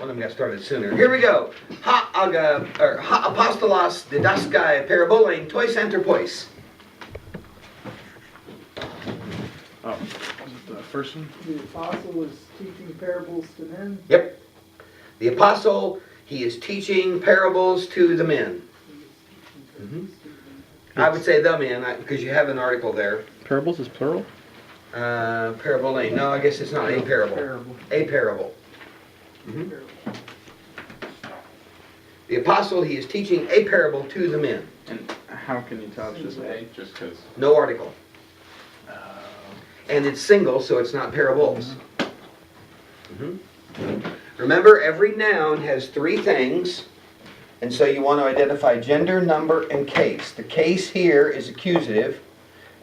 One of them got started sooner. Here we go. Ha apostolos didaskai parabolein tois anthropos. Oh, was it the first one? The apostle was teaching parables to men. Yep. The apostle, he is teaching parables to the men. I would say the men, because you have an article there. Parables is plural? Parabolein. No, I guess it's not a parable. A parable. The apostle, he is teaching a parable to the men. And how can you tell it's just A? Just because? No article. And it's single, so it's not parables. Remember, every noun has three things, and so you want to identify gender, number, and case. The case here is accusative,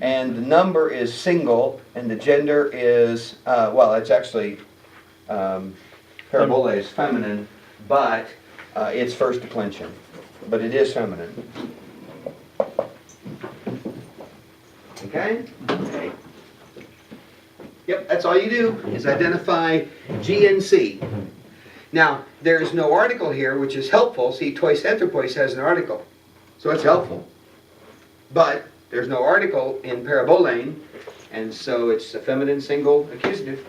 and the number is single, and the gender is, well, it's actually, parabole is feminine, but it's first declension. But it is feminine. Okay? Okay. Yep, that's all you do, is identify G and C. Now, there's no article here, which is helpful. See, tois anthropos has an article, so it's helpful. But there's no article in parabolein, and so it's a feminine single accusative.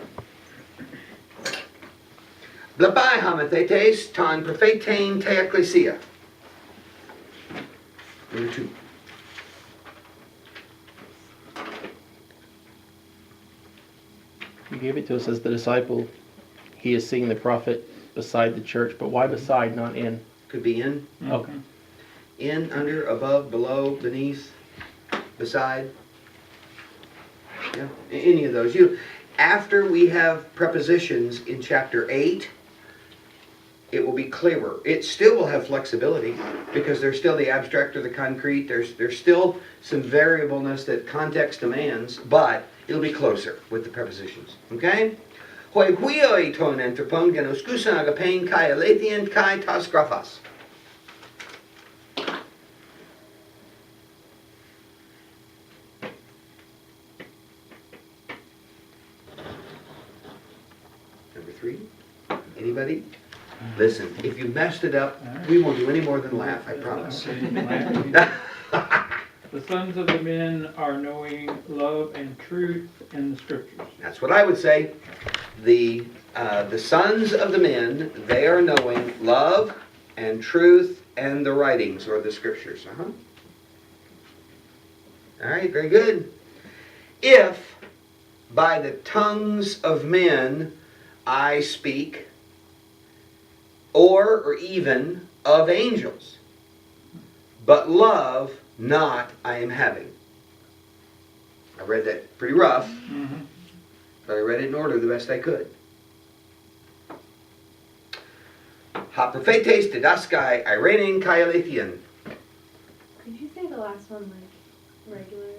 Blabai hamathetes ton prophetein te ecclesia. Number 2. You gave it to us as the disciple. He is seeing the prophet beside the church, but why beside, not in? Could be in. Okay. In, under, above, below, beneath, beside. Yeah, any of those. After we have prepositions in chapter 8, it will be clearer. It still will have flexibility because there's still the abstract or the concrete. There's still some variableness that context demands, but it'll be closer with the prepositions. Okay? Hoi huioi ton anthropon genoskusan agapein kai alethian kai tas graphas. Number 3. Anybody? Listen, if you messed it up, we won't do any more than laugh, I promise. The sons of the men are knowing love and truth in the scriptures. That's what I would say. The sons of the men, they are knowing love and truth and the writings or the scriptures. All right, very good. If by the tongues of men I speak, or even of angels, but love not I am having. I read that pretty rough, but I read it in order the best I could. Ha prophetes didaskai irenin kai alethian. Could you say the last one like regularly?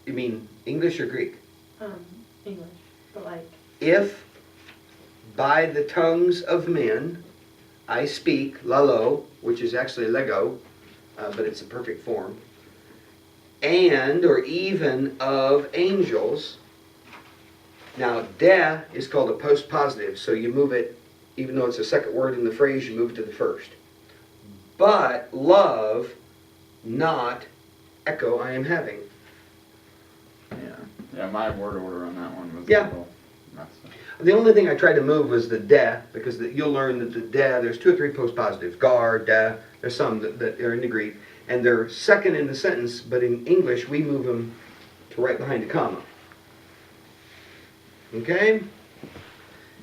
You mean English or Greek? English, but like. If by the tongues of men I speak, lalo, which is actually lego, but it's a perfect form, and or even of angels. Now, de is called a post-positive, so you move it, even though it's a second word in the phrase, you move it to the first. But love, not echo I am having. Yeah, my word order on that one was Yeah. a little messy. The only thing I tried to move was the de, because you'll learn that the de, there's 2 or 3 post-positives. Gar, de, there's some that are in the Greek, and they're second in the sentence, but in English we move them to right behind a comma. Okay?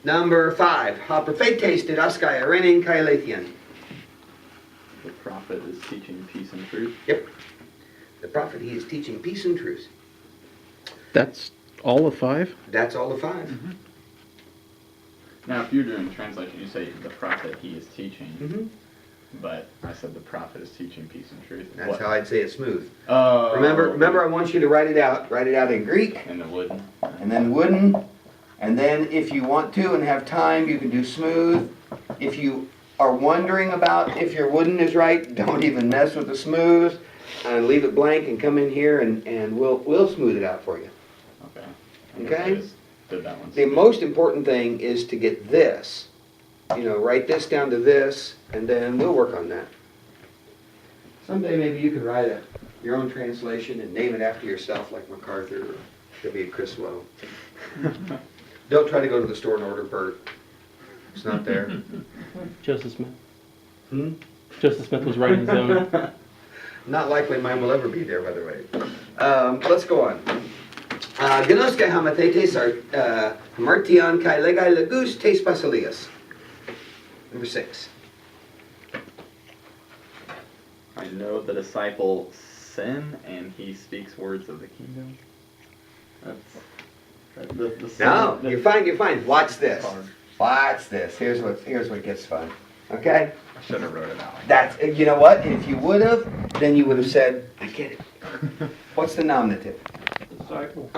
Number 5. Ha prophetes didaskai irenin kai alethian. The prophet is teaching peace and truth. Yep. The prophet, he is teaching peace and truth. That's all of 5? That's all the 5. Now, if you're doing translation, you say the prophet he is teaching, but I said the prophet is teaching peace and truth. That's how I'd say it smooth. Oh. Remember, I want you to write it out. Write it out in Greek. And the wooden. And then wooden. And then if you want to and have time, you can do smooth. If you are wondering about if your wooden is right, don't even mess with the smooth. And leave it blank and come in here and we'll smooth it out for you. Okay. Okay? understood that one. The most important thing is to get this. You know, write this down to this, and then we'll work on that. Someday maybe you could write your own translation and name it after yourself, like MacArthur or W. Criswell. Don't try to go to the store and order Burt. It's not there. Joseph Smith. Hmm? Joseph Smith was writing his own. Not likely mine will ever be there, by the way. Let's go on. Gnoska hamathetes are martion kai legai legus tes basilias. Number 6. I know the disciple sin, and he speaks words of the kingdom. The sin, No, the- you're fine, you're fine. Watch this. Hard. Watch this. Here's what gets fun. Okay? I should have wrote it out. That's, you know what? If you would have, then you would have said, I get it. What's the nominative? Disciple.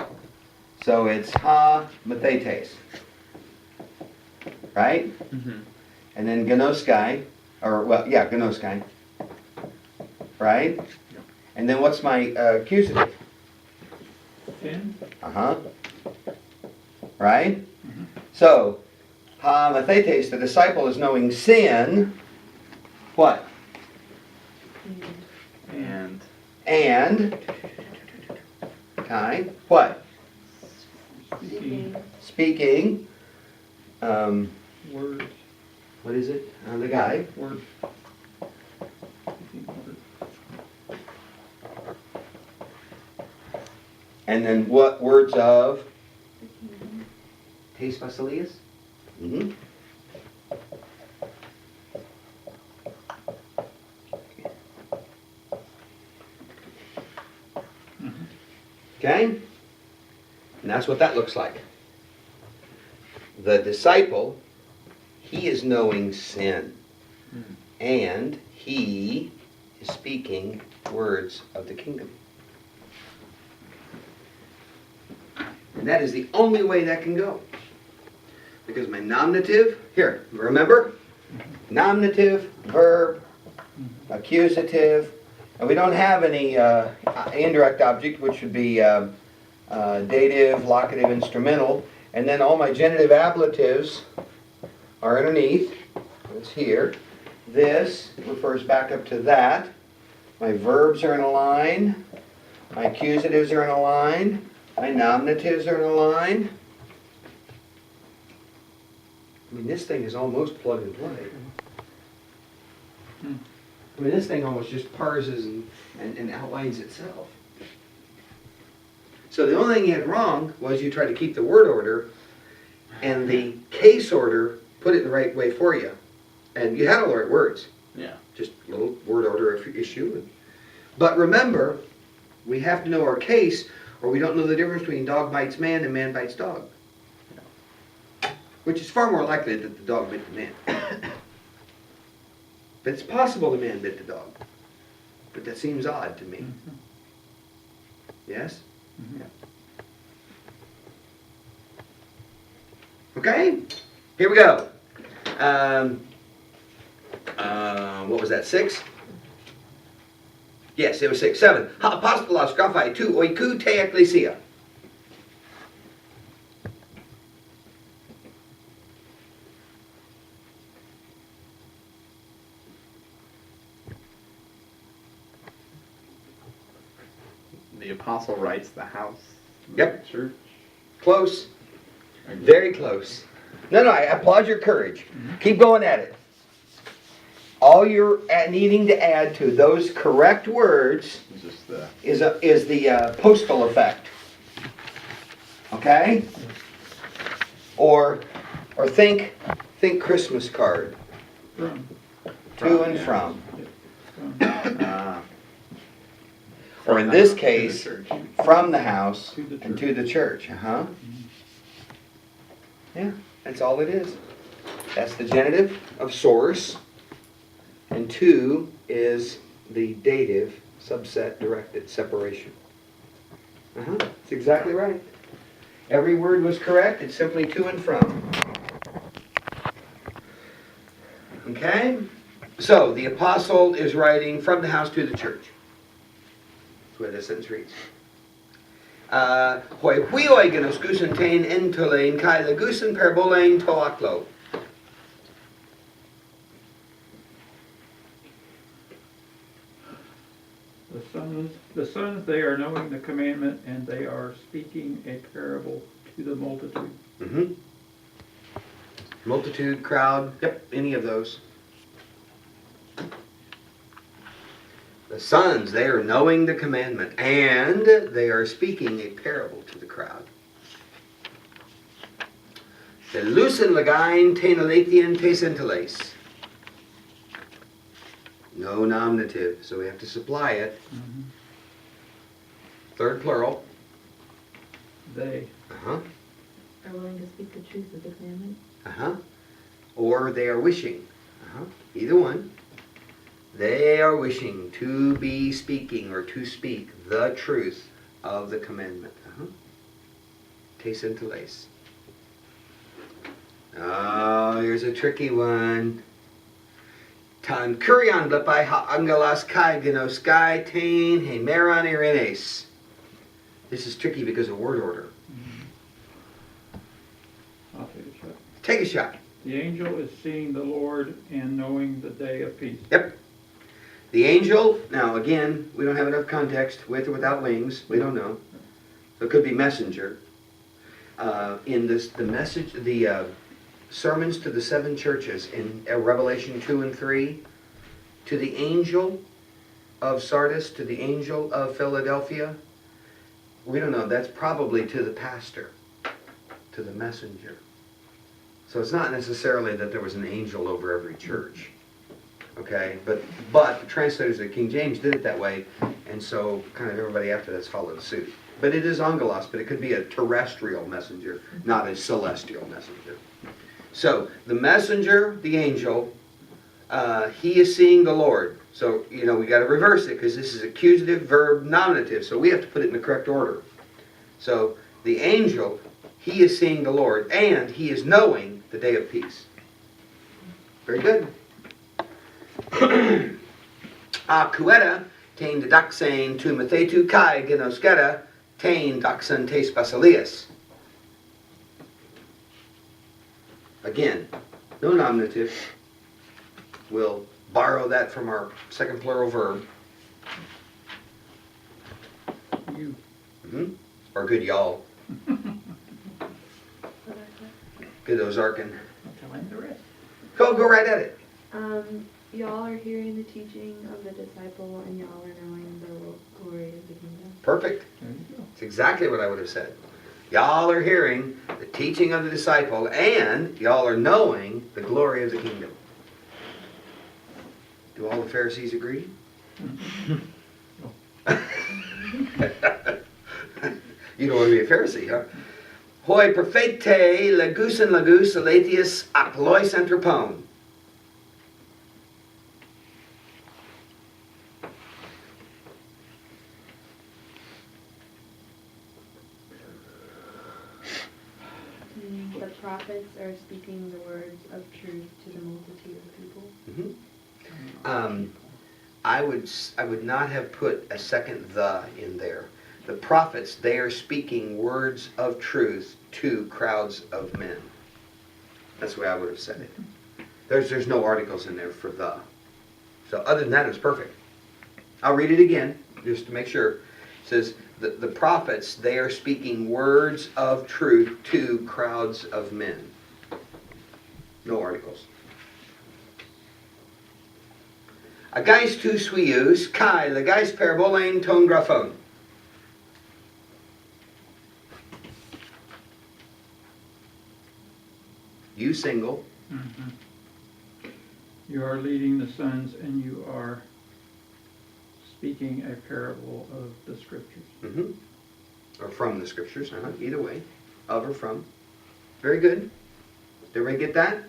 So it's ha mathetes. Right? Mm-hmm. And then gnoskai, gnoskai. Right? And then what's my accusative? Sin. Uh-huh. Right? So, ha mathetes, the disciple is knowing sin. What? And And Kai, what? Speaking Speaking. words. What is it? The guy. Words. Speaking words. And then what words of? Tes Basilius? Mm-hmm. Okay? And that's what that looks like. The disciple, he is knowing sin. And he is speaking words of the kingdom. And that is the only way that can go. Because my nominative, here, remember? Nominative, verb, accusative, and we don't have any indirect object, which would be dative, locative, instrumental, and then all my genitive ablatives are underneath. It's here. This refers back up to that. My verbs are in a line. My accusatives are in a line. My nominatives are in a line. I mean, this thing is almost plug and play. I mean, this thing almost just parses and outlines itself. So the only thing you had wrong was you tried to keep the word order and the case order, put it in the right way for you. And you had all the right words. yeah. Just a little word order issue. But remember, we have to know our case, or we don't know the difference between dog bites man and man bites dog. Which is far more likely that the dog bit the man. But it's possible the man bit the dog. But that seems odd to me. Yes? Okay? Here we go. What was that, 6? Yes, it was 6. 7. Ha apostolos graphi tu oikou te ecclesia. The apostle writes the house. Yep. Church. Close. Very close. No, I applaud your courage. Keep going at it. All you're needing to add to those correct words Just the is the postal effect. Okay? Or think Christmas card. From. To and yeah. from. uh, Or in from this the- to the case, church. from the house To the and church. to the church. Uh-huh. Yeah, that's all it is. That's the genitive of source. And to is the dative, subset, directed, separation. Uh-huh. That's exactly right. Every word was correct. It's simply to and from. Okay? So, the apostle is writing from the house to the church. That's the way this sentence reads. Hoi huioi genos gusen tein entolein kai legusen perbolein toaklo. The sons, they are knowing the commandment, and they are speaking a parable to the multitude. Mm-hmm. Multitude, crowd, yep, any of those. The sons, they are knowing the commandment, and they are speaking a parable to the crowd. The lucen legain teneletian tesentales. No nominative, so we have to supply it. Mhm. Third plural. They. Uh-huh. Are willing to speak the truth of the commandment. Uh-huh. Or they are wishing. Uh-huh. Either one. They are wishing to be speaking or to speak the truth of the commandment. Uh-huh. Tesentales. Oh, here's a tricky one. Tan kurion blepai ha angelas kai genos kai tain hemeran irenes. This is tricky because of word order. I'll take a shot. Take a shot. The angel is seeing the Lord and knowing the day of peace. Yep. The angel, now again, we don't have enough context, with or without wings, we don't know. So it could be messenger. In this, the message, the sermons to the 7 churches in Revelation 2 and 3, to the angel of Sardis, to the angel of Philadelphia, we don't know, that's probably to the pastor, to the messenger. So it's not necessarily that there was an angel over every church. Okay, but the translators of King James did it that way, and so kind of everybody after that's followed suit. But it is angelos, but it could be a terrestrial messenger, not a celestial messenger. So the messenger, the angel, he is seeing the Lord. So, you know, we got to reverse it because this is accusative, verb, nominative. So we have to put it in the correct order. So the angel, he is seeing the Lord, and he is knowing the day of peace. Very good. Kueta tain didaxein tu methetu kai genosketa tain daxan tes basilius. Again, no nominative. We'll borrow that from our second plural verb. You. Mm-hmm. Or good y'all. Good Ozarkan. Telling the rest. Go right at it. Y'all are hearing the teaching of the disciple, and y'all are knowing the glory of the kingdom. Perfect. There you go. It's exactly what I would have said. Y'all are hearing the teaching of the disciple, and y'all are knowing the glory of the kingdom. Do all the Pharisees agree? You don't want to be a Pharisee, huh? Hoi perfete legusen legus elatius aplois entropon. The prophets are speaking the words of truth to the multitude of people. Mm-hmm. I would not have put a second "the" in there. The prophets, they are speaking words of truth to crowds of men. That's the way I would have said it. There's no articles in there for "the." So other than that, it was perfect. I'll read it again, just to make sure. It says, the prophets, they are speaking words of truth to crowds of men. No articles. Agais tu suius, kai legais parabolein ton graphon. You single. Mm-hmm. You are leading the sons, and you are speaking a parable of the scriptures. Mm-hmm. Or from the scriptures, either way. Of or from. Very good. Did everybody get that?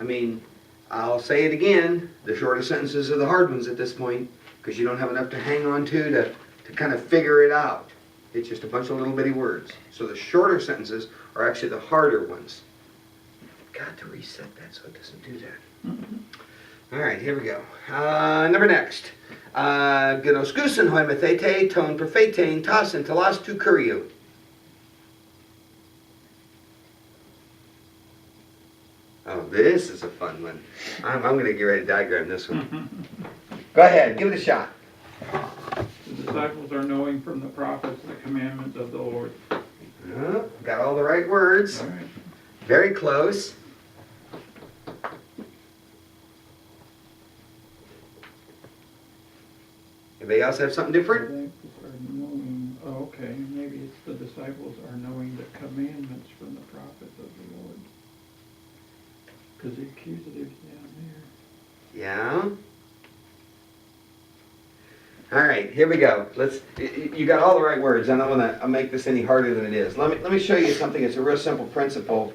I mean, I'll say it again. The shorter sentences are the hard ones at this point, because you don't have enough to hang on to kind of figure it out. It's just a bunch of little bitty words. So the shorter sentences are actually the harder ones. Got to reset that so it doesn't do that. All right, here we go. Number next. Gnoskusen hoimethete ton prophetein tas and telos tu kuriu. Oh, this is a fun one. I'm going to get ready to diagram this one. Go ahead, give it a shot. The disciples are knowing from the prophets the commandments of the Lord. Got all the right words. All right. Very close. Anybody else have something different? Disciples are knowing, oh, okay, maybe it's the disciples are knowing the commandments from the prophets of the Lord. Because the accusative's down there. Yeah. All right, here we go. You got all the right words. I don't want to make this any harder than it is. Let me show you something. It's a real simple principle.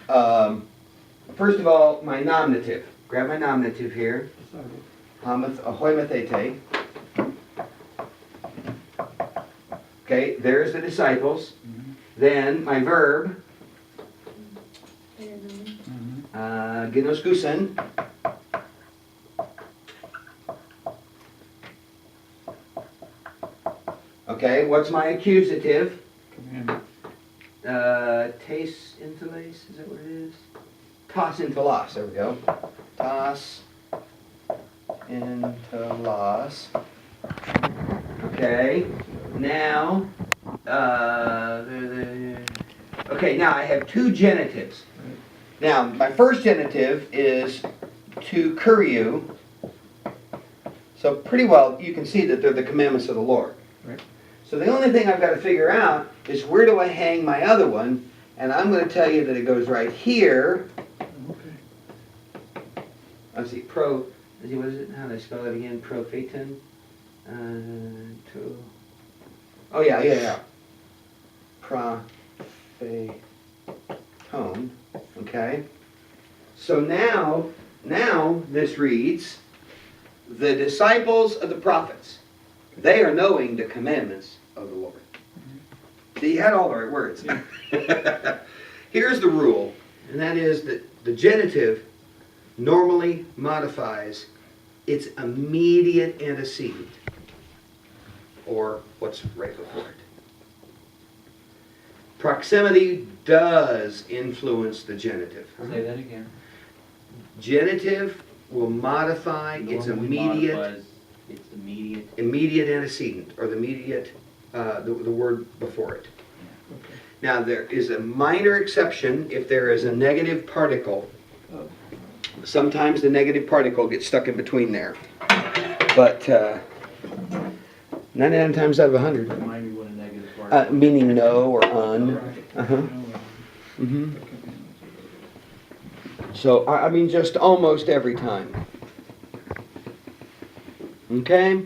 First of all, my nominative. Grab my nominative here. Disciples. Ahoimethete. Okay, there's the disciples. Mm-hmm. Then my verb, Mm-hmm. Gnoskusen. Okay, what's my accusative? Commandments. Tas inteles, is that what it is? Tas intelos, there we go. Tas intelos. Okay, now, okay, now I have two genitives. Now, my first genitive is to kuriu. So pretty well, you can see that they're the commandments of the Lord. Right. So the only thing I've got to figure out is where do I hang my other one? And I'm going to tell you that it goes right here. Okay. Let's see, what is it? How do I spell it again? Propheton? Oh, yeah. Propheton. Okay. So now this reads, the disciples of the prophets, they are knowing the commandments of the Lord. See, you had all the right words. Yeah. Here's the rule, and that is that the genitive normally modifies its immediate antecedent, or what's right before it. Proximity does influence the genitive. Say that again. Genitive will modify its Normally immediate modifies its immediate. immediate antecedent, or the immediate, the word before it. Okay. Now, there is a minor exception if there is a negative particle. Oh. Sometimes the negative particle gets stuck in between there. But 99 times out of 100. Remind me what a negative part. Meaning no or un. Right. Uh-huh. No, Mm-hmm. the commandments of the Lord. So, I mean, just almost every time. Okay?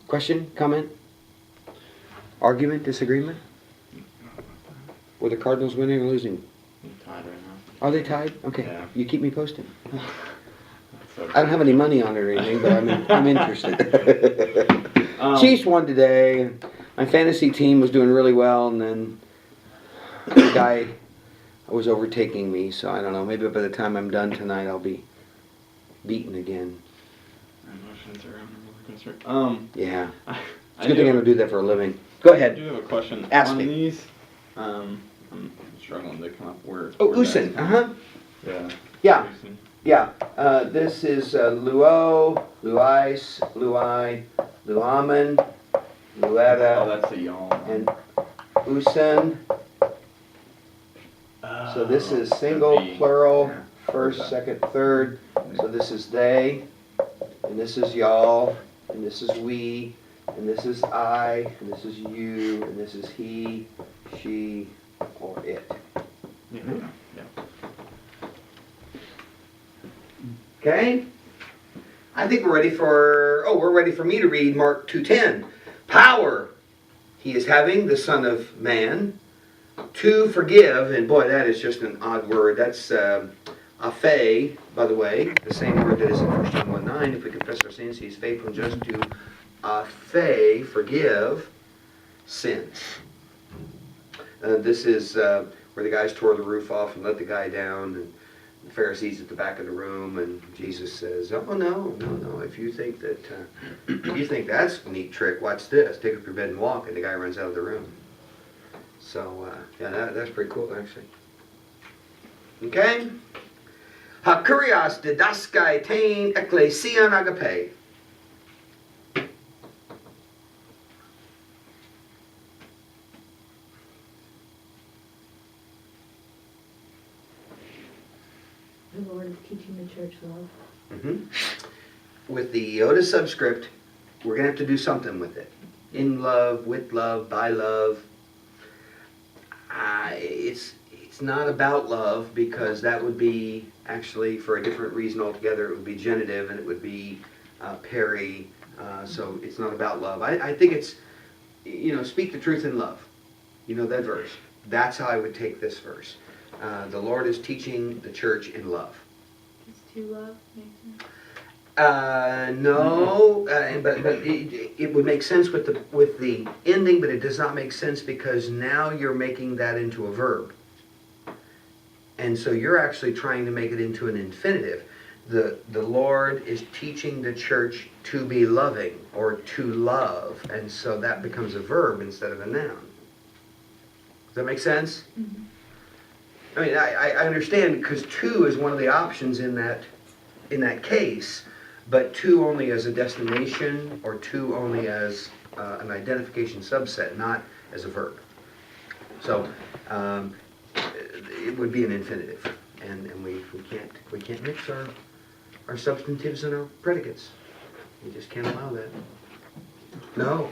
Question? Comment? Argument? Disagreement? Were the Cardinals winning or losing? I'm tied right now. Are they tied? Okay. Yeah. You keep me posted. So, I don't have any money on it or anything, but I'm interested. Chiefs won today. My fantasy team was doing really well, and then the guy was overtaking me, so I don't know. Maybe by the time I'm done tonight, I'll be beaten again. Emotions are concern. Yeah. I It's a good thing I don't do that for a living. Go I ahead. do have a question. Ask on me. these, I'm struggling to come up where. Oh, where Usen. that's- Uh-huh. Yeah. Yeah. Usen. Yeah. This is Luo, Luis, Lui, Luamen, Oh, Luetta, that's a y'all. and Usen. So this is single, V. plural, Yeah. first, Okay. second, third. So this is they, and this is y'all, and this is we, and this is I, and this is you, and this is he, she, or it. Yeah. Yeah. Okay? I think we're ready for me to read Mark 2:10. Power he is having, the Son of Man, to forgive, and boy, that is just an odd word. That's aphe, by the way, the same word that is in 1 John 1:9. If we confess our sins, he is faithful and just to forgive sins. This is, where the guys tore the roof off and let the guy down, and the Pharisees at the back of the room, and Jesus says, "Oh no, no, no! If you think that, you think that's a neat trick, watch this. Take up your bed and walk." And the guy runs out of the room. So yeah, that's pretty cool, actually. Okay. Hakurios didaskai tein ecclesian agape. The Lord is teaching the church love. Mm-hmm. With the iota subscript, we're going to have to do something with it. In love, with love, by love. It's not about love, because that would be, actually, for a different reason altogether, it would be genitive, and it would be peri, so it's not about love. I think it's, speak the truth in love. You know that verse. That's how I would take this verse. The Lord is teaching the church in love. Does to love make sense? No, but it would make sense with the ending, but it does not make sense, because now you're making that into a verb. And so you're actually trying to make it into an infinitive. The Lord is teaching the church to be loving, or to love, and so that becomes a verb instead of a noun. Does that make sense? Mm-hmm. I mean, I understand, because to is one of the options in that case, but to only as a destination, or to only as an identification subset, not as a verb. So it would be an infinitive, and we can't mix our substantives and our predicates. We just can't allow that. No.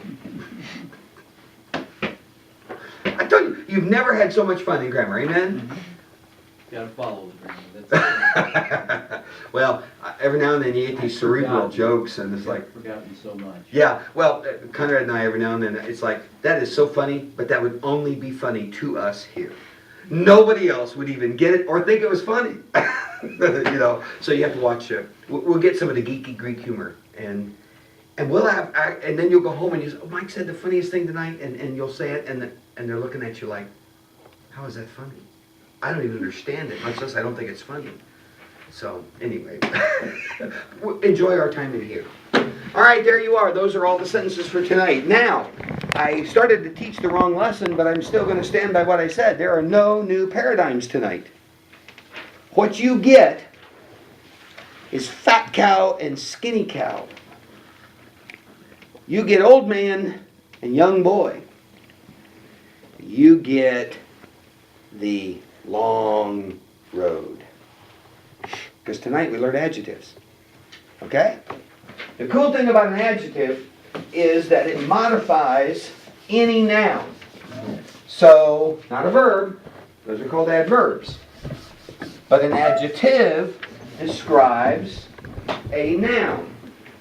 I told you, you've never had so much fun in grammar, amen? Mm-hmm. Gotta follow the grammar. That's Well, every now and then you get these cerebral jokes, and it's like, I've forgotten so much. yeah, well, Conrad and I, every now and then, it's like, that is so funny, but that would only be funny to us here. Nobody else would even get it or think it was funny. So you have to watch, we'll get some of the geeky Greek humor, and we'll have, and then you'll go home and you say, "Oh, Mike said the funniest thing tonight," and you'll say it, and they're looking at you like, "How is that funny? I don't even understand it, much less I don't think it's funny." So, anyway, enjoy our time in here. All right, there you are. Those are all the sentences for tonight. Now, I started to teach the wrong lesson, but I'm still going to stand by what I said. There are no new paradigms tonight. What you get is fat cow and skinny cow. You get old man and young boy. You get the long road. Because tonight we learned adjectives. Okay? The cool thing about an adjective is that it modifies any noun. So, not a verb. Those are called adverbs. But an adjective describes a noun.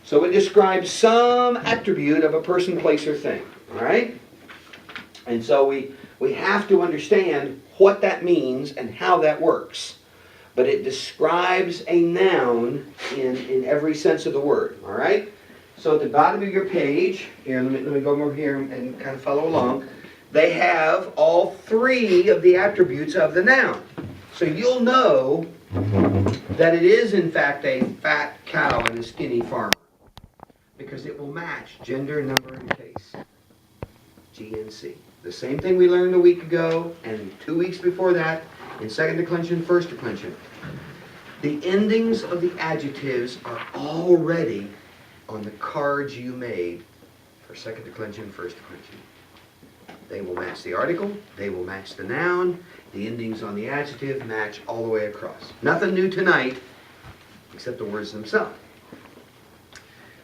So it describes some attribute of a person, place, or thing. All right? And so we have to understand what that means and how that works. But it describes a noun in every sense of the word. All right? So at the bottom of your page, here, let me go over here and kind of follow along. They have all three of the attributes of the noun. So you'll know that it is in fact a fat cow and a skinny farmer, because it will match gender, number, and case. G and C. The same thing we learned a week ago and 2 weeks before that in second declension, first declension. The endings of the adjectives are already on the cards you made for second declension, first declension. They will match the article, they will match the noun, the endings on the adjective match all the way across. Nothing new tonight except the words themselves.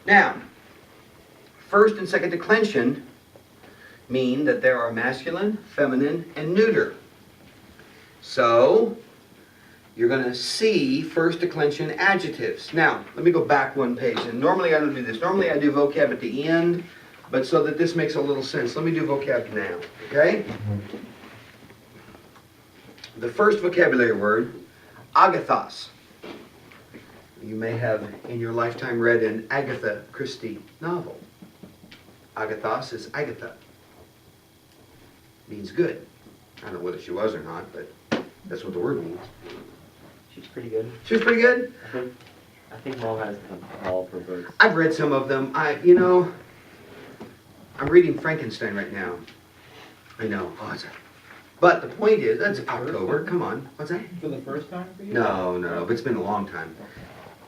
Now, first and second declension mean that there are masculine, feminine, and neuter. So, you're going to see first declension adjectives. Now, let me go back one page. And normally I don't do this. Normally I do vocab at the end, but so that this makes a little sense, let me do vocab now. Okay? The first vocabulary word, agathos. You may have in your lifetime read an Agatha Christie novel. Agathos is Agatha. Means good. I don't know whether she was or not, but that's what the word means. She's pretty good. She was pretty good. I think Mom has all of her books. I've read some of them. I'm reading Frankenstein right now. I know. Oh, but the point is, that's October. Come on. What's that? For the first time for you? No, but it's been a long time.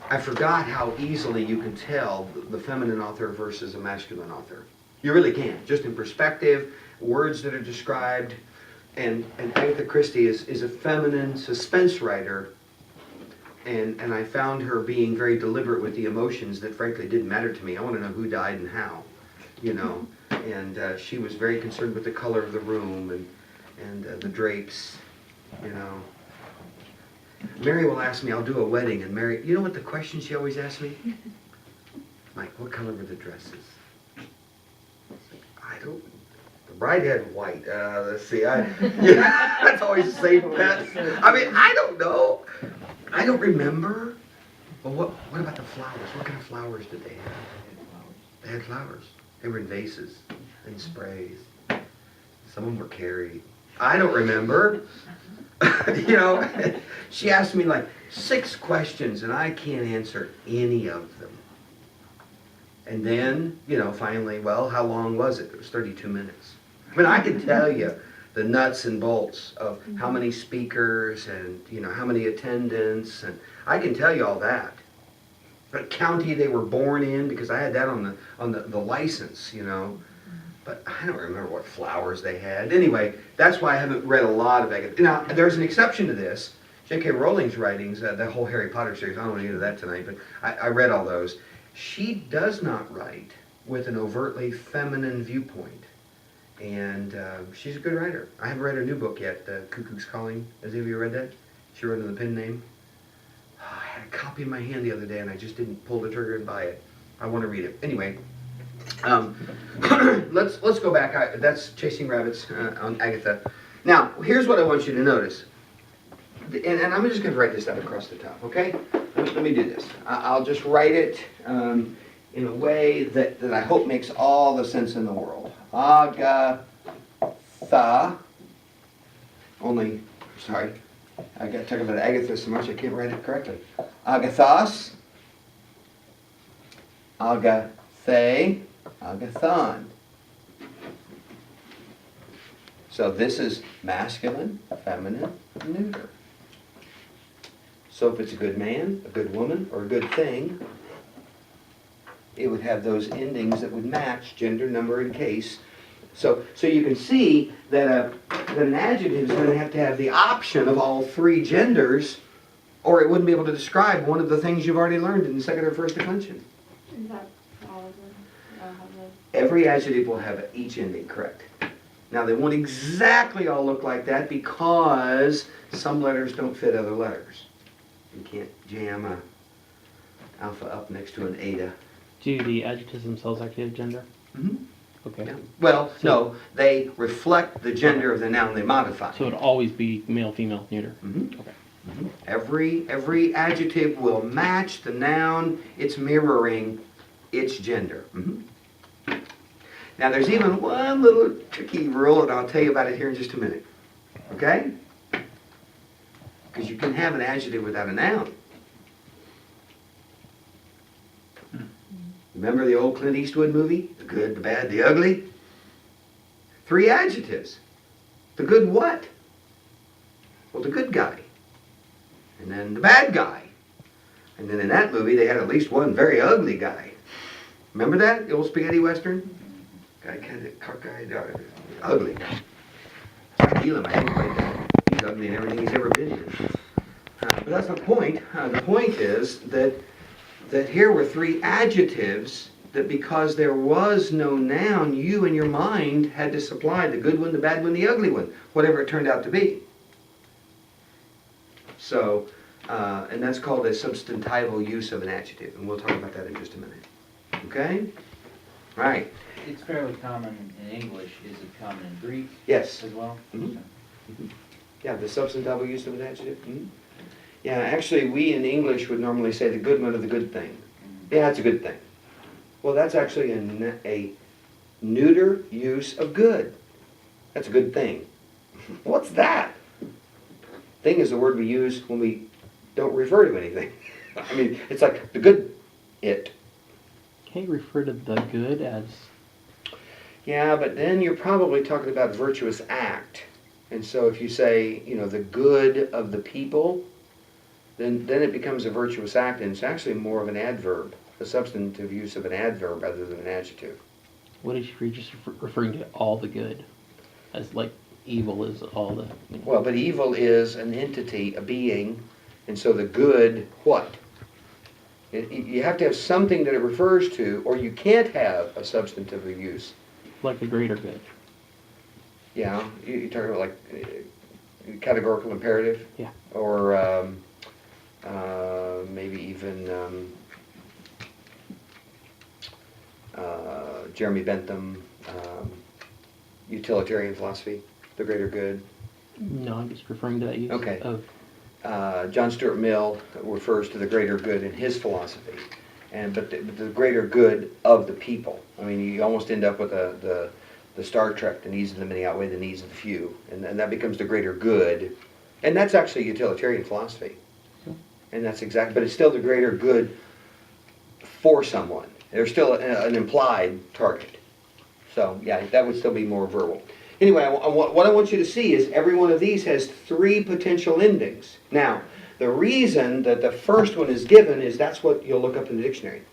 I forgot how easily you can tell the feminine author versus a masculine author. You really can. Just in perspective, words that are described. And Agatha Christie is a feminine suspense writer. And I found her being very deliberate with the emotions that frankly didn't matter to me. I want to know who died and how, And she was very concerned with the color of the room and the drapes, Mary will ask me, I'll do a wedding, and Mary, you know what the question she always asks me? Mike, what color were the dresses? I don't. The bride had white. Let's see. That's always a safe bet. I don't know. I don't remember. Well, what about the flowers? What kind of flowers did they have? They had flowers. They were in vases and sprays. Some of them were carried. I don't remember. She asked me like 6 questions and I can't answer any of them. And then, finally, well, how long was it? It was 32 minutes. I can tell you the nuts and bolts of how many speakers and, how many attendants, and I can tell you all that. What county they were born in, because I had that on the license, But I don't remember what flowers they had. Anyway, that's why I haven't read a lot of Agatha. Now, there's an exception to this. J.K. Rowling's writings, the whole Harry Potter series, I don't want to get into that tonight, but I read all those. She does not write with an overtly feminine viewpoint. And she's a good writer. I haven't read her new book yet, Cuckoo's Calling. Has any of you read that? She wrote in the pen name. I had a copy in my hand the other day and I just didn't pull the trigger and buy it. I want to read it. Anyway, let's go back. That's Chasing Rabbits on Agatha. Now, here's what I want you to notice. And I'm just going to write this down across the top, okay? Let me do this. I'll just write it in a way that I hope makes all the sense in the world. Agatha. I got talking about Agatha so much I can't write it correctly. Agathos. Agathae. Agathon. So this is masculine, feminine, neuter. So if it's a good man, a good woman, or a good thing, it would have those endings that would match gender, number, and case. So you can see that an adjective is going to have the option of all 3 genders, or it wouldn't be able to describe one of the things you've already learned in the second or first declension. Is that all of them? Have those? Every adjective will have each ending, correct. Now they won't exactly all look like that because some letters don't fit other letters. You can't jam a alpha up next to an eta. Do the adjectives themselves actually have gender? Mm-hmm. Okay. Yeah. Well, no, they reflect the gender of the noun they modify. So it'd always be male, female, neuter. Mm-hmm. Okay. Mm-hmm. Every adjective will match the noun it's mirroring its gender. Mm-hmm. Now there's even one little tricky rule, and I'll tell you about it here in just a minute. Okay? Because you can have an adjective without a noun. Remember the old Clint Eastwood movie? The good, the bad, the ugly? 3 adjectives. The good what? Well, the good guy. And then the bad guy. And then in that movie, they had at least one very ugly guy. Remember that? The old spaghetti western? Guy kind of cockeyed, ugly guy. I feel him. I think like that. He's ugly in everything he's ever been in. But that's the point. The point is that here were 3 adjectives that because there was no noun, you in your mind had to supply the good one, the bad one, the ugly one, whatever it turned out to be. So, and that's called a substantival use of an adjective, and we'll talk about that in just a minute. Okay? Right. It's fairly common in English. Is it common in Greek Yes. as well? Mhm. Yeah, the substantival use of an adjective. Mm-hmm. Yeah, actually, we in English would normally say the good one or the good thing. Yeah, that's a good thing. Well, that's actually a neuter use of good. That's a good thing. What's that? Thing is the word we use when we don't refer to anything. I mean, it's like the good it. Can't you refer to the good as, Yeah, but then you're probably talking about virtuous act. And so if you say, the good of the people, then it becomes a virtuous act, and it's actually more of an adverb, a substantive use of an adverb rather than an adjective. what if you're just referring to all the good? As like evil is all the, Well, but evil is an entity, a being, and so the good, what? You have to have something that it refers to, or you can't have a substantive use. like the greater good. Yeah, you're talking about like categorical imperative? Yeah. Or maybe even Jeremy Bentham, utilitarian philosophy, the greater good. No, I'm just referring to that use Okay. of, John Stuart Mill refers to the greater good in his philosophy, but the greater good of the people. I mean, you almost end up with the Star Trek, the needs of the many outweigh the needs of the few, and that becomes the greater good, and that's actually utilitarian philosophy, and that's exactly. But it's still the greater good for someone. There's still an implied target. So yeah, that would still be more verbal. Anyway, what I want you to see is every one of these has three potential endings. Now, the reason that the first one is given is that's what you'll look up in the dictionary.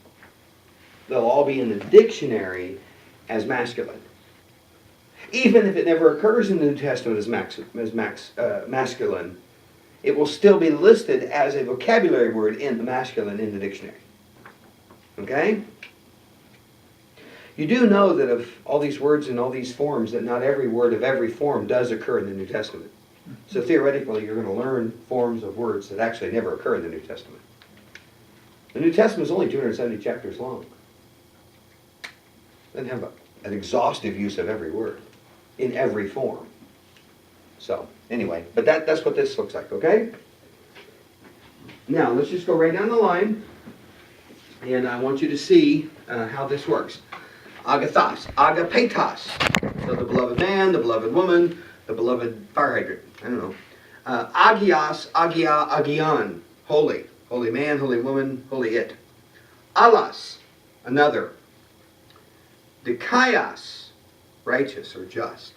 They'll all be in the dictionary as masculine. Even if it never occurs in the New Testament as masculine, it will still be listed as a vocabulary word in the masculine in the dictionary. Okay? You do know that of all these words in all these forms, that not every word of every form does occur in the New Testament. So theoretically, you're going to learn forms of words that actually never occur in the New Testament. The New Testament is only 270 chapters long. It doesn't have an exhaustive use of every word in every form. So anyway, but that's what this looks like, okay? Now, let's just go right down the line, and I want you to see how this works. Agathos, agapetos. So the beloved man, the beloved woman, the beloved fire hydrant. I don't know. Agios, agia, agion. Holy. Holy man, holy woman, holy it. Alas, another. Dikaios, righteous or just.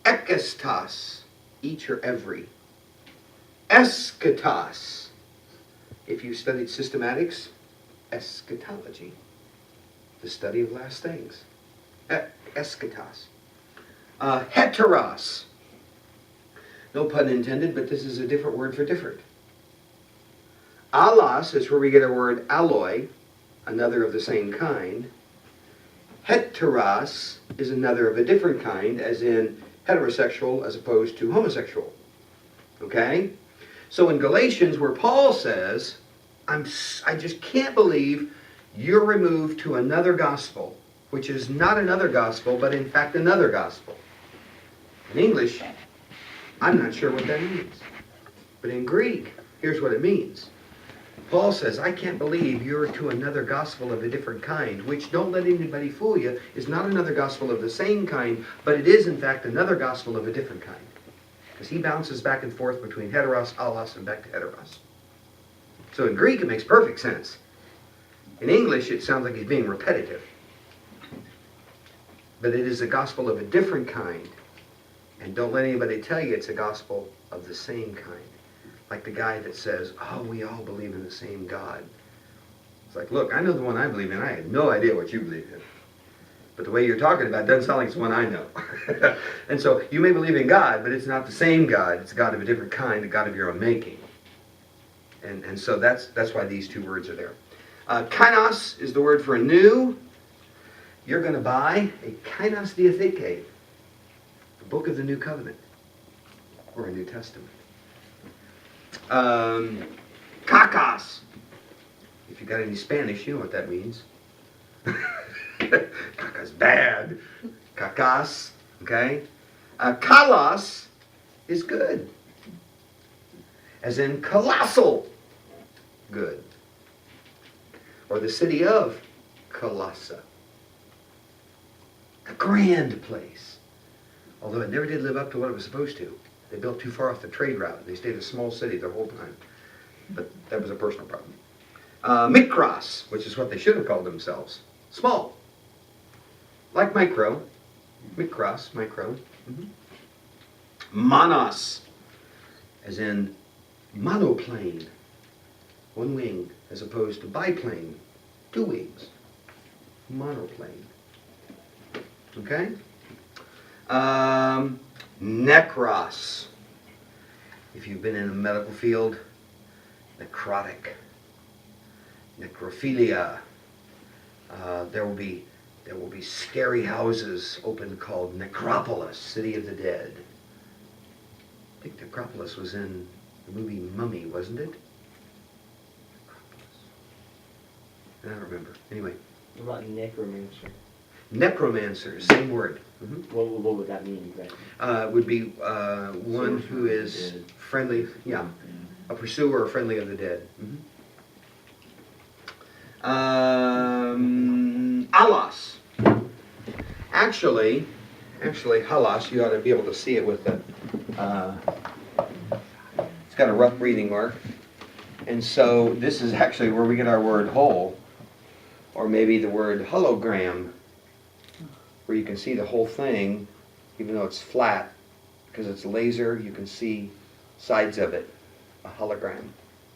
Ekestos, each or every. Eschatos. If you studied systematics, eschatology. The study of last things. Eschatos. Heteros. No pun intended, but this is a different word for different. Allos is where we get our word alloy, another of the same kind. Heteros is another of a different kind, as in heterosexual as opposed to homosexual. Okay? So in Galatians, where Paul says, I just can't believe you're removed to another gospel, which is not another gospel, but in fact another gospel. In English, I'm not sure what that means. But in Greek, here's what it means. Paul says, I can't believe you're to another gospel of a different kind, which, don't let anybody fool you, is not another gospel of the same kind, but it is in fact another gospel of a different kind. Because he bounces back and forth between heteros, allos, and back to heteros. So in Greek, it makes perfect sense. In English, it sounds like he's being repetitive. But it is a gospel of a different kind. And don't let anybody tell you it's a gospel of the same kind. Like the guy that says, oh, we all believe in the same God. It's like, look, I know the one I believe in. I have no idea what you believe in. But the way you're talking about it doesn't sound like it's one I know. And so you may believe in God, but it's not the same God. It's a God of a different kind, a God of your own making. And so that's why these two words are there. Kainos is the word for a new. You're going to buy a Kainos Diatheke, the book of the New Covenant, or a New Testament. Kakos. If you got any Spanish, you know what that means. Kakos, bad. Kakos, okay? Kalos is good. As in colossal good. Or the city of Colossa. A grand place. although it never did live up to what it was supposed to. They built too far off the trade route. They stayed a small city the whole time. But that was a personal problem. Mikros, which is what they should have called themselves. Small. Like micro. Mikros, micro. Monos, as in monoplane. One wing, as opposed to biplane. 2 wings. Monoplane. Okay? Necros. If you've been in the medical field, necrotic. Necrophilia. There will be scary houses open called Necropolis, City of the Dead. I think Necropolis was in the movie Mummy, wasn't it? Necropolis. I don't remember. Anyway. What about necromancer? Necromancer, same word. What would that mean exactly? Would be one who is friendly, yeah, a pursuer or friendly of the dead. Alos. Actually, halos, you ought to be able to see it with the, it's got a rough breathing mark. And so this is actually where we get our word whole, or maybe the word hologram, where you can see the whole thing, even though it's flat, because it's laser, you can see sides of it, a hologram.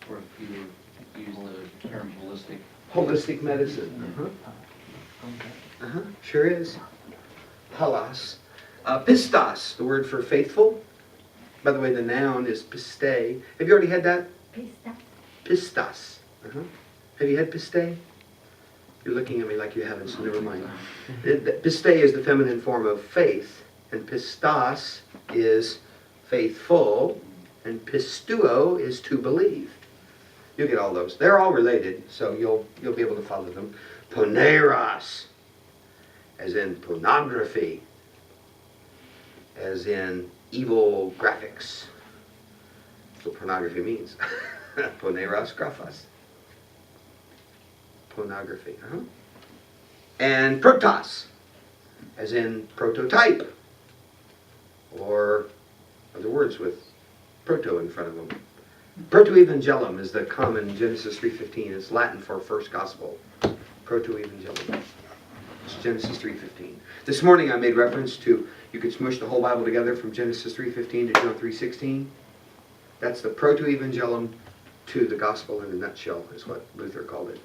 Or if you use the term holistic. Holistic medicine. Sure is. Halos. Pistos, the word for faithful. By the way, the noun is piste. Have you already had that? Pistos. Have you had piste? You're looking at me like you haven't, so never mind. Piste is the feminine form of faith, and pistos is faithful, and pistuo is to believe. You'll get all those. They're all related, so you'll be able to follow them. Poneros, as in pornography, as in evil graphics. That's what pornography means. Poneros graphos. Pornography. And protos, as in prototype, or other words with proto in front of them. Proto-evangelium is the common Genesis 3:15. It's Latin for first gospel. Proto-evangelium. It's Genesis 3:15. This morning I made reference to, you could smush the whole Bible together from Genesis 3:15 to John 3:16. That's the proto-evangelium to the gospel in a nutshell, is what Luther called it.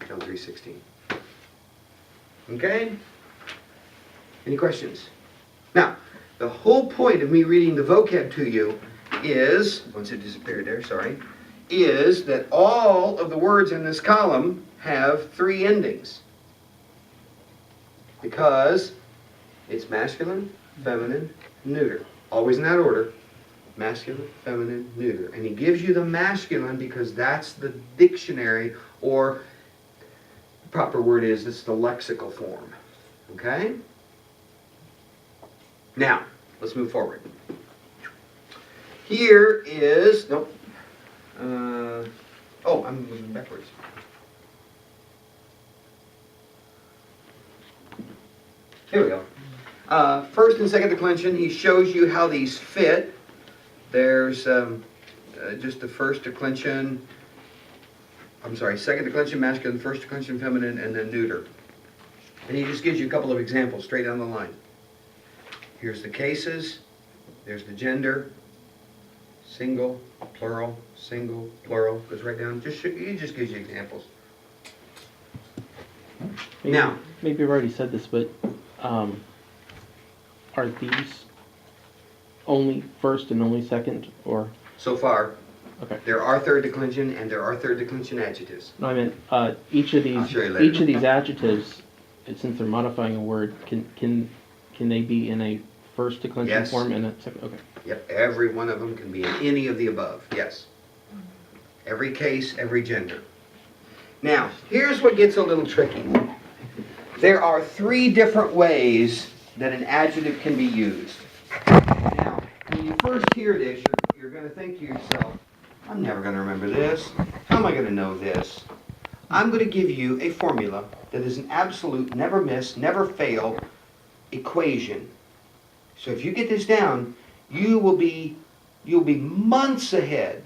John 3:16. Okay? Any questions? Now, the whole point of me reading the vocab to you is, once it disappeared there, sorry, is that all of the words in this column have 3 endings. Because it's masculine, feminine, neuter. Always in that order. Masculine, feminine, neuter. And he gives you the masculine because that's the dictionary, or the proper word is, it's the lexical form. Okay? Now, let's move forward. Here is, nope. I'm moving backwards. Here we go. First and second declension, he shows you how these fit. There's just the first declension, second declension masculine, first declension feminine, and then neuter. And he just gives you a couple of examples straight down the line. Here's the cases, there's the gender, single, plural, goes right down. He just gives you examples. Now, maybe I've already said this, but are these only first and only second, or? So far, okay. There are third declension and there are third declension adjectives. No, I meant each of I'll show you later. these adjectives, since they're modifying a word, can they be in a first declension Yes. form and a second? Okay. Yep, every one of them can be in any of the above, yes. Every case, every gender. Now, here's what gets a little tricky. There are 3 different ways that an adjective can be used. Now, when you first hear this, you're going to think to yourself, I'm never going to remember this. How am I going to know this? I'm going to give you a formula that is an absolute, never miss, never fail equation. So if you get this down, you'll be months ahead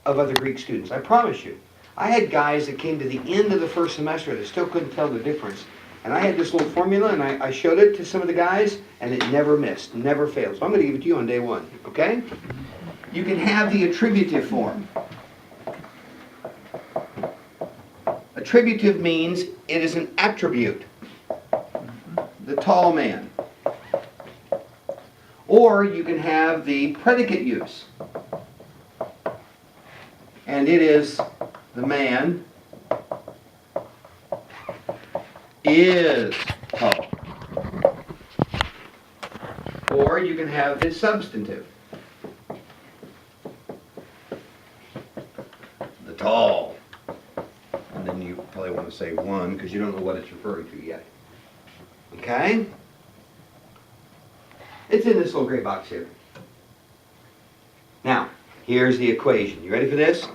of other Greek students. I promise you. I had guys that came to the end of the first semester that still couldn't tell the difference. And I had this little formula, and I showed it to some of the guys, and it never missed, never failed. So I'm going to give it to you on day one, okay? You can have the attributive form. Attributive means it is an attribute. The tall man. Or you can have the predicate use. And it is the man is tall. Or you can have the substantive. The tall. And then you probably want to say one because you don't know what it's referring to yet. Okay? It's in this little gray box here. Now, here's the equation. You ready for this?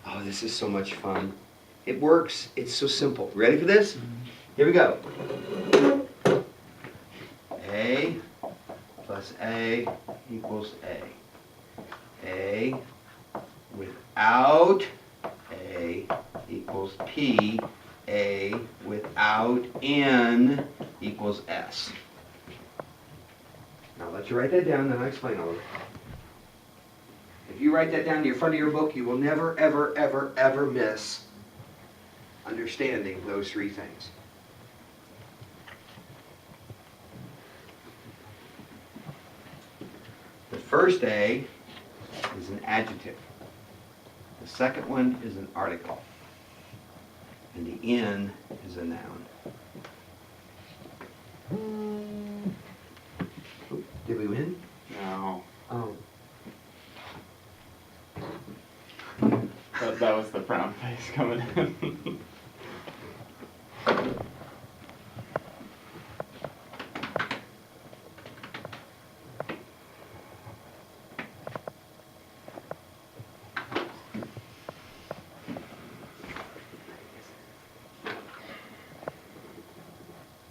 Oh, this is so much fun. It works. It's so simple. Ready for this? Here we go. A plus A equals A. A without A equals P. A without N equals S. Now let you write that down, then I'll explain all of it. If you write that down to your front of your book, you will never, ever, ever, ever miss understanding those three things. The first A is an adjective. The second one is an article. And the N is a noun. Oop, did we win? No. Oh. That was the frown face coming in.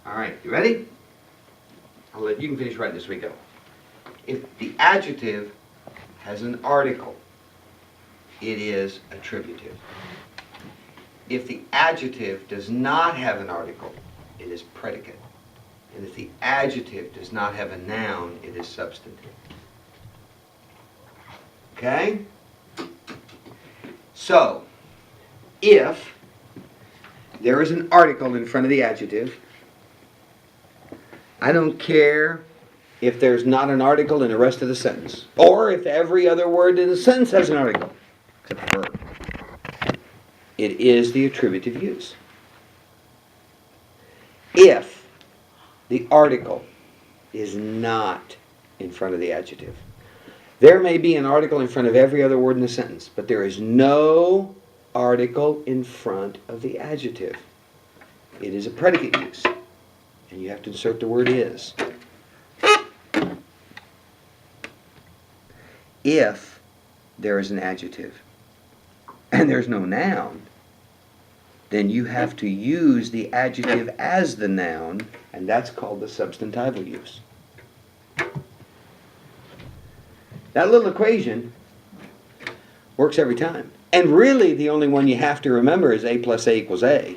All right, you ready? You can finish writing this as we go. If the adjective has an article, it is attributive. If the adjective does not have an article, it is predicate. And if the adjective does not have a noun, it is substantive. Okay? So, if there is an article in front of the adjective, I don't care if there's not an article in the rest of the sentence, or if every other word in the sentence has an article, except for verb. It is the attributive use. If the article is not in front of the adjective, there may be an article in front of every other word in the sentence, but there is no article in front of the adjective. It is a predicate use. And you have to insert the word is. If there is an adjective and there's no noun, then you have to use the adjective as the noun, and that's called the substantival use. That little equation works every time. And really the only one you have to remember is A plus A equals A.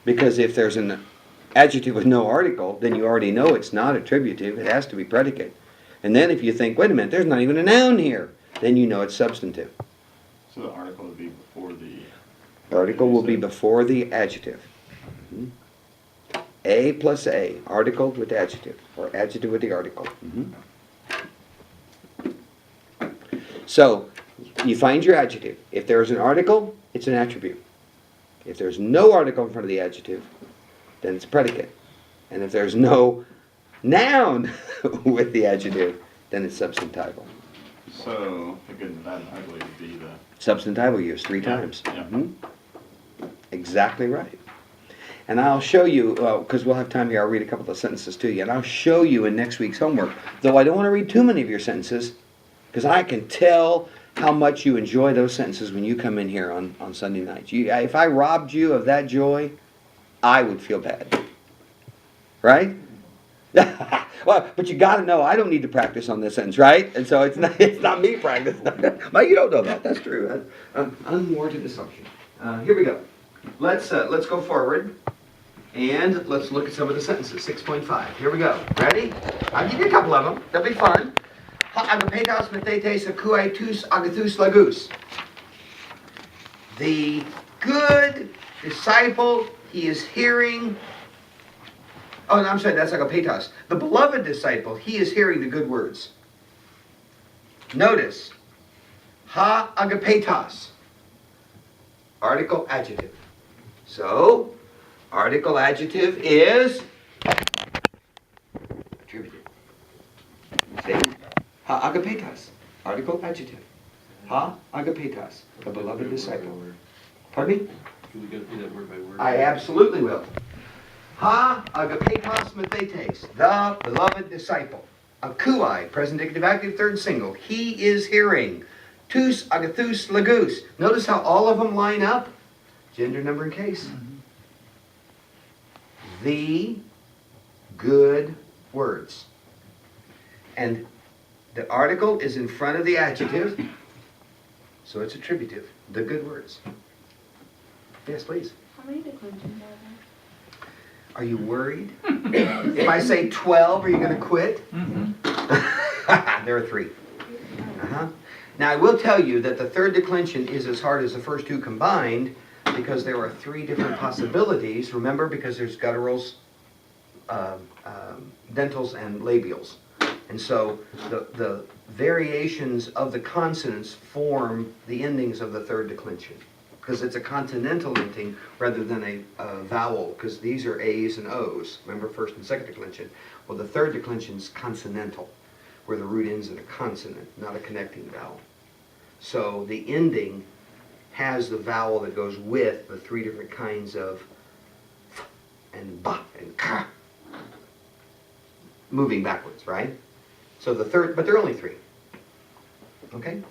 Because if there's an adjective with no article, then you already know it's not attributive. It has to be predicate. And then if you think, wait a minute, there's not even a noun here, then you know it's substantive. So the article would be before the... Article will be before the adjective. Mhm. A plus A, article with adjective, or adjective with the article. Mhm. So, you find your adjective. If there is an article, it's an attribute. If there's no article in front of the adjective, then it's predicate. And if there's no noun with the adjective, then it's substantival. So the good and the bad and ugly would be the... Substantival use 3 times. Yeah. Mhm. Exactly right. And I'll show you, because we'll have time here, I'll read a couple of sentences to you, and I'll show you in next week's homework, though I don't want to read too many of your sentences, because I can tell how much you enjoy those sentences when you come in here on Sunday nights. If I robbed you of that joy, I would feel bad. Right? Well, but you got to know I don't need to practice on this sentence, right? And so it's not me practicing. Well, you don't know that. That's true. That's an unwarranted assumption. Here we go. Let's go forward and let's look at some of the sentences. 6.5. Here we go. Ready? I'll give you a couple of them. They'll be fun. Ha agapetos methetes akouai tous agathous lagus. The good disciple, he is hearing. Oh, no, I'm sorry, that's agapetos. The beloved disciple, he is hearing the good words. Notice, ha agapetos. Article adjective. So, article adjective is attributive. See? Ha agapetos. Article adjective. Ha agapetos. The beloved disciple. Pardon me? Can we go through that word by word? I absolutely will. Ha agapetos methetes, the beloved disciple. Akouai, present indicative active, third single. He is hearing. Tous agathous lagus. Notice how all of them line up? Gender, number, and case. The good words. And the article is in front of the adjective, so it's attributive. The good words. Yes, please. How many declensions are there? Are you worried? If I say 12, are you going to quit? There are 3. Now, I will tell you that the third declension is as hard as the first 2 combined because there are 3 different possibilities. Remember, because there's gutturals, dentals, and labials. And so the variations of the consonants form the endings of the third declension. Because it's a consonantal ending rather than a vowel, because these are A's and O's. Remember first and second declension? Well, the third declension is consonantal, where the root ends in a consonant, not a connecting vowel. So the ending has the vowel that goes with the 3 different kinds of f and ba and ka, moving backwards, right? So the third, but there are only 3. Okay?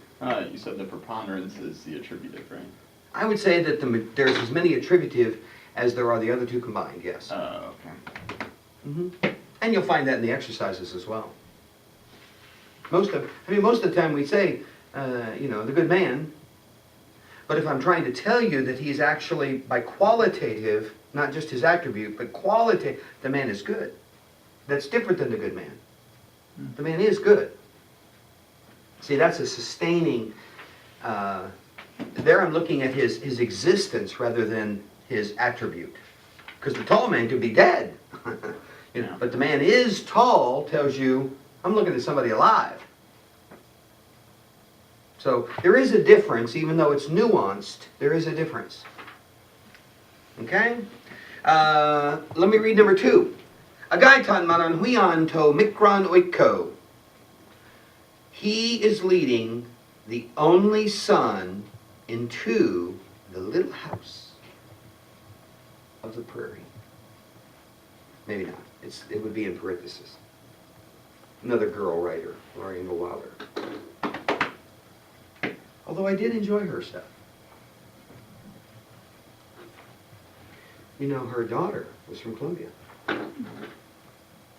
You said the preponderance is the attributive, right? I would say that there's as many attributive as there are the other 2 combined, yes. Oh, okay. And you'll find that in the exercises as well. Most of the time we say, the good man, but if I'm trying to tell you that he's actually, by qualitative, not just his attribute, but qualitative, the man is good. That's different than the good man. The man is good. See, that's a sustaining, there I'm looking at his existence rather than his attribute. Because the tall man could be dead. But the man is tall tells you, I'm looking at somebody alive. So there is a difference, even though it's nuanced, there is a difference. Okay? Let me read number 2. Agaitan mananhuian to mikron oiko. He is leading the only son into the little house of the prairie. Maybe not. It would be in parenthesis. Another girl writer, Laurie Ingle Wilder. Although I did enjoy her stuff. Her daughter was from Columbia.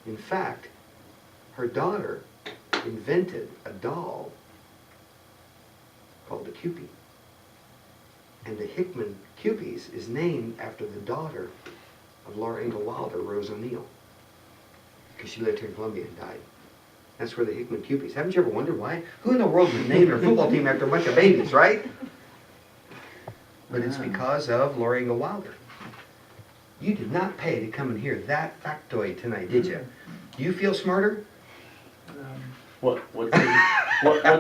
In fact, her daughter invented a doll called the Cupid. And the Hickman Cupies is named after the daughter of Laura Ingle Wilder, Rose O'Neill. Because she lived here in Columbia and died. That's where the Hickman Cupies. Haven't you ever wondered why? Who in the world would name their football team after a bunch of babies, right? But it's because of Laura Ingle Wilder. You did not pay to come and hear that factoid tonight, did you? Do you feel smarter? What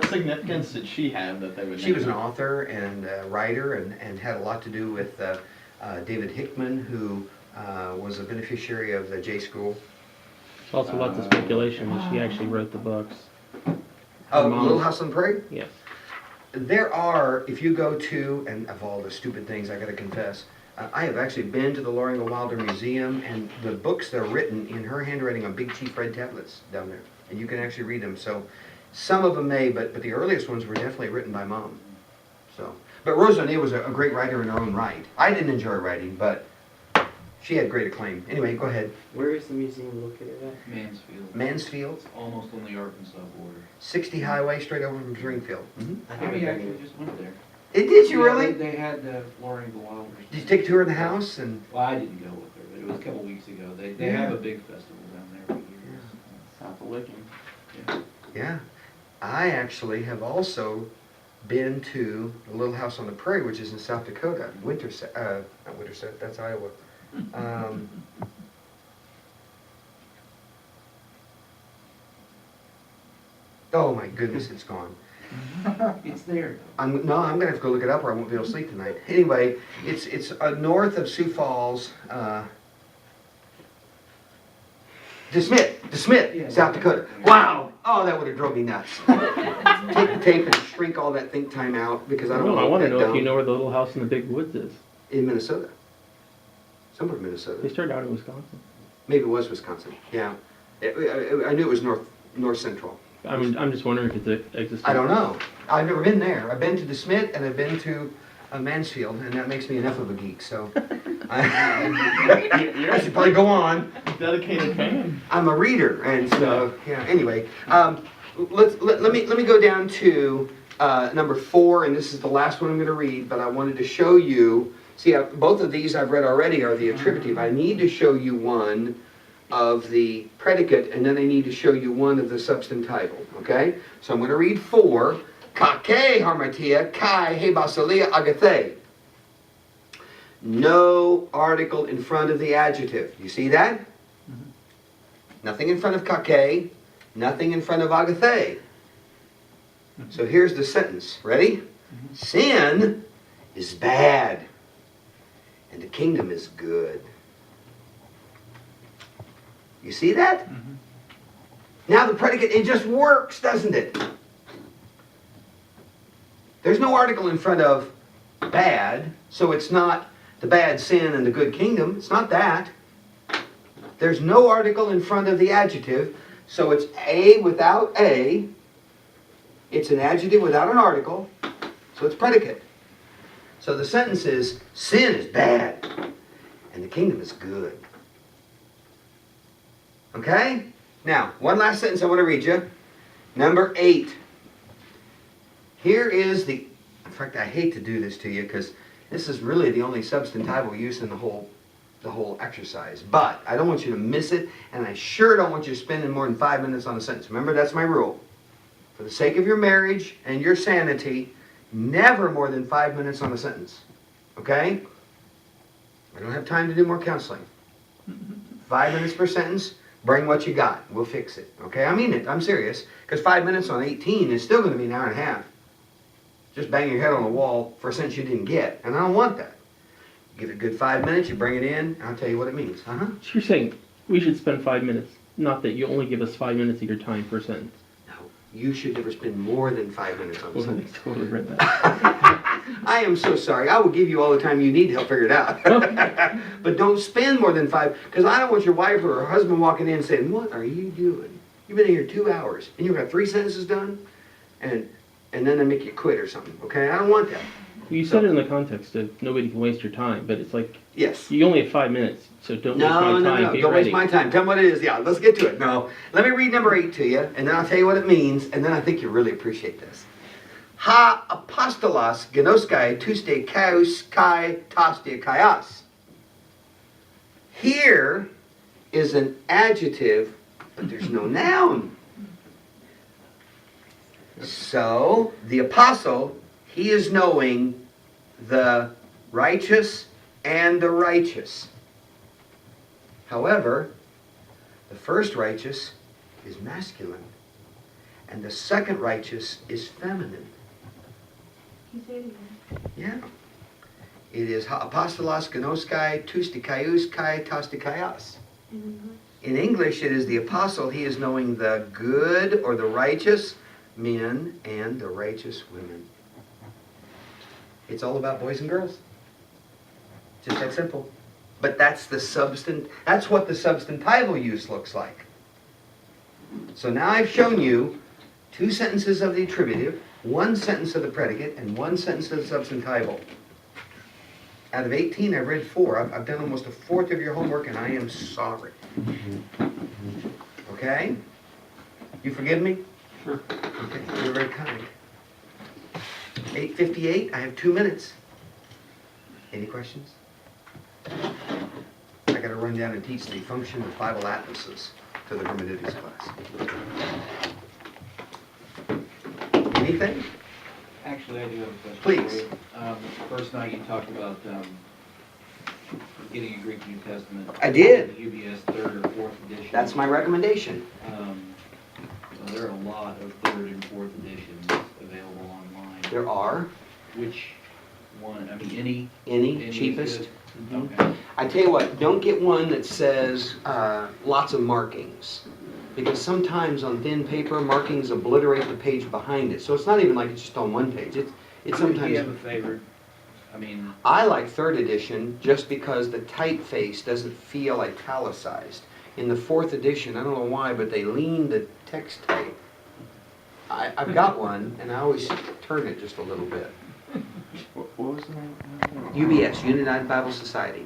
significance did she have that they would? She was an author and a writer and had a lot to do with David Hickman, who was a beneficiary of the J School. There's also lots of speculation that she actually wrote the books. Oh, Little House on the Prairie? Yes. There are, if you go to, and of all the stupid things I gotta confess, I have actually been to the Laura Ingle Wilder Museum, and the books that are written in her handwriting on big cheap red tablets down there. And you can actually read them. So some of them may, but the earliest ones were definitely written by Mom. So, but Rose O'Neill was a great writer in her own right. I didn't enjoy writing, but She had great acclaim. Anyway, go ahead. Where is the museum located at? Mansfield. Mansfield, It's almost on the Arkansas border. 60 Highway, straight over from Springfield. I Yeah, haven't we been actually there. just went there. Did you Yeah, really? They had flooring the Wilders. Did you take a tour of the house? And Well, I didn't go with her, but it was a couple weeks ago. They have a big festival down there every year. South of Licking. Yeah. yeah, I actually have also been to the Little House on the Prairie, which is in South Dakota. Not Winterset, that's Iowa. Oh my goodness, it's gone. It's there. I'm gonna have to go look it up or I won't be able to sleep tonight. Anyway, it's north of Sioux Falls, DeSmith, Yeah. South Dakota. Wow! Oh, that would have drove me nuts. Take the tape and shrink all that think time out because I don't No, I want to that know if down. you know where the little house in the big woods is. In Minnesota. Somewhere in They Minnesota. started out in Wisconsin. Maybe it was Wisconsin. Yeah. I knew it was north central. I'm just wondering if it's existing. I don't know. I've never been there. I've been to DeSmith and I've been to Mansfield, and that makes me enough of a geek. So I should probably go on. Dedicated fan. I'm a reader, and so yeah. Anyway, let me go down to number 4, and this is the last one I'm going to read. But I wanted to show you. See, both of these I've read already are the attributive. I need to show you one of the predicate, and then I need to show you one of the substantival. Okay, so I'm going to read 4. Kake harmatia kai hebasalia agathe. No article in front of the adjective. You see that? Nothing in front of kake, nothing in front of agathe. So here's the sentence. Ready? Sin is bad, and the kingdom is good. You see that? Now the predicate, it just works, doesn't it? There's no article in front of bad, so it's not the bad sin and the good kingdom. It's not that. There's no article in front of the adjective, so it's a without a. It's an adjective without an article, so it's predicate. So the sentence is, sin is bad, and the kingdom is good. Okay? Now, one last sentence I want to read you. Number 8. Here is the, in fact, I hate to do this to you because this is really the only substantival use in the whole exercise. But I don't want you to miss it, and I sure don't want you spending more than 5 minutes on a sentence. Remember, that's my rule. For the sake of your marriage and your sanity, never more than 5 minutes on a sentence. Okay? I don't have time to do more counseling. 5 minutes per sentence. Bring what you got. We'll fix it. Okay? I mean it. I'm serious. Because 5 minutes on 18 is still going to be an hour and a half. Just bang your head on the wall for a sentence you didn't get. And I don't want that. Give it a good 5 minutes. You bring it in. And I'll tell you what it means. So you're saying we should spend 5 minutes, not that you only give us 5 minutes of your time per sentence. No. You should never spend more than 5 minutes on a Well, I sentence. totally read that. I am so sorry. I will give you all the time you need to help figure it out. But don't spend more than 5, because I don't want your wife or her husband walking in saying, "What are you doing? You've been in here 2 hours and you've got 3 sentences done?" And then they make you quit or something. Okay? I don't want that. You said it in the context of nobody can waste your time, but it's like Yes. you only have 5 minutes, so don't waste my No, time. no, no. Be Don't ready. waste my time. Tell me what it is. Yeah, let's get to it. No. Let me read number 8 to you, and then I'll tell you what it means, and then I think you'll really appreciate this. Ha apostolos genoskai tuste kaios kai tastia kaios. Here is an adjective, but there's no noun. So, the apostle, he is knowing the righteous and the righteous. However, the first righteous is masculine, and the second righteous is feminine. Can you say it again? Yeah. It is ha apostolos genoskai tustikaios kai tastikaios. In English? In English, it is the apostle. He is knowing the good or the righteous men and the righteous women. It's all about boys and girls. Just that simple. But that's what the substantival use looks like. So now I've shown you 2 sentences of the attributive, 1 sentence of the predicate, and 1 sentence of the substantival. Out of 18, I've read 4. I've done almost a fourth of your homework, and I am sorry. Okay? You forgive me? Sure. Okay, you're very kind. 8:58, I have 2 minutes. Any questions? I gotta run down and teach the function of Bible atlases to the hermeneutics class. Anything? Actually, I do have a question. Please. For you. First night you talked about getting a Greek New Testament. I did. The UBS 3rd or 4th edition. That's my recommendation. So there are a lot of 3rd and 4th editions available online. There are. Which one, I mean, Any is cheapest. good? Okay. I tell you what, don't get one that says lots of markings. Because sometimes on thin paper, markings obliterate the page behind it. So it's not even like it's just on one page. It's Do you sometimes... have a favorite? I mean, I like 3rd edition just because the typeface doesn't feel italicized. In the 4th edition, I don't know why, but they lean the text type. I've got one, and I always turn it just a little bit. What was the name? UBS, United Bible Society.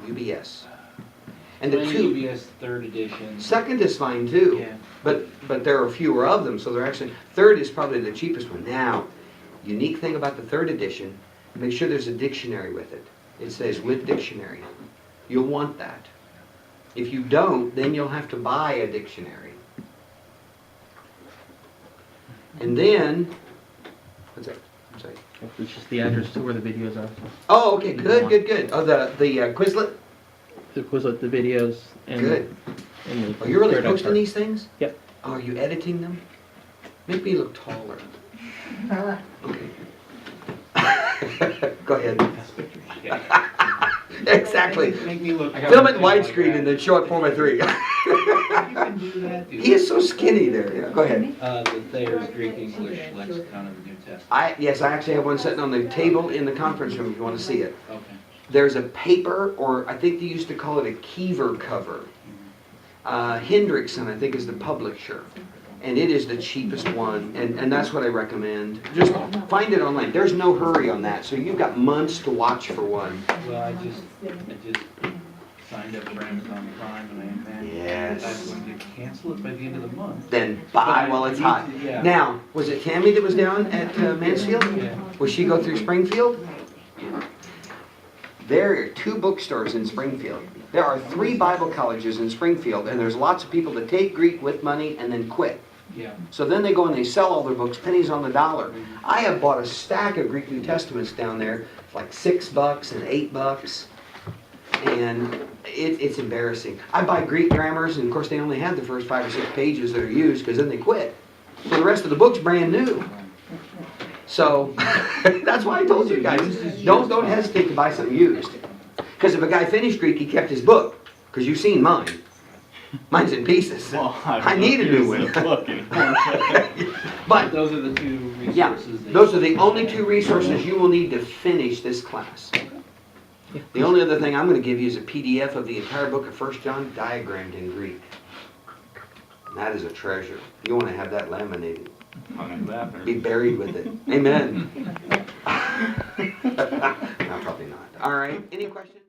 UBS. And the many two... UBS 3rd edition. 2nd is fine too. Yeah. But there are fewer of them, so they're actually... 3rd is probably the cheapest one. Now, unique thing about the 3rd edition, make sure there's a dictionary with it. It says with dictionary. You'll want that. If you don't, then you'll have to buy a dictionary. And then... What's that? I'm sorry. It's just the address to where the videos are. Oh, okay, good, good, good. Oh, the Quizlet? The Quizlet, the videos, and Good. and the Oh, you're really Paradox posting Art. these things? Yep. Oh, are you editing them? Make me look taller. Okay. Go ahead. Okay. Exactly. Make me look. Film it in widescreen and then show it 4:3. You can do that, dude. He is so skinny there. Yeah, go ahead. The Thayer's Greek English Lexicon of the New Testament. Yes, I actually have one sitting on the table in the conference room if you want to see it. Okay. There's a paper, or I think they used to call it a Kiever cover. Hendrickson, I think, is the publisher. And it is the cheapest one, and that's what I recommend. Just find it online. There's no hurry on that, so you've got months to watch for one. Well, I just signed up for Amazon Prime and I Yes. I'm going to cancel it by the end of the month. Then buy while it's hot. Yeah. Now, was it Tammy that was down at Mansfield? Yeah. Will she go through Springfield? There are 2 bookstores in Springfield. There are 3 Bible colleges in Springfield, and there's lots of people that take Greek with money and then quit. Yeah. So then they go and they sell all their books, pennies on the dollar. I have bought a stack of Greek New Testaments down there, for like $6 and $8, and it's embarrassing. I buy Greek grammars, and of course they only have the first 5 or 6 pages that are used, because then they quit. So the rest of the book's brand new. So that's why I told you guys, don't hesitate to buy something used. Because if a guy finished Greek, he kept his book. Because you've seen mine. Mine's in pieces. Well, I need a new one. But Those are the 2 resources. yeah, that those you- are the only 2 resources you will need to finish this class. The only other thing I'm going to give you is a PDF of the entire book of 1 John diagrammed in Greek. And that is a treasure. You want to have that laminated. Hung in the bathroom. Be buried with it. Amen. No, probably not. All right. Any questions?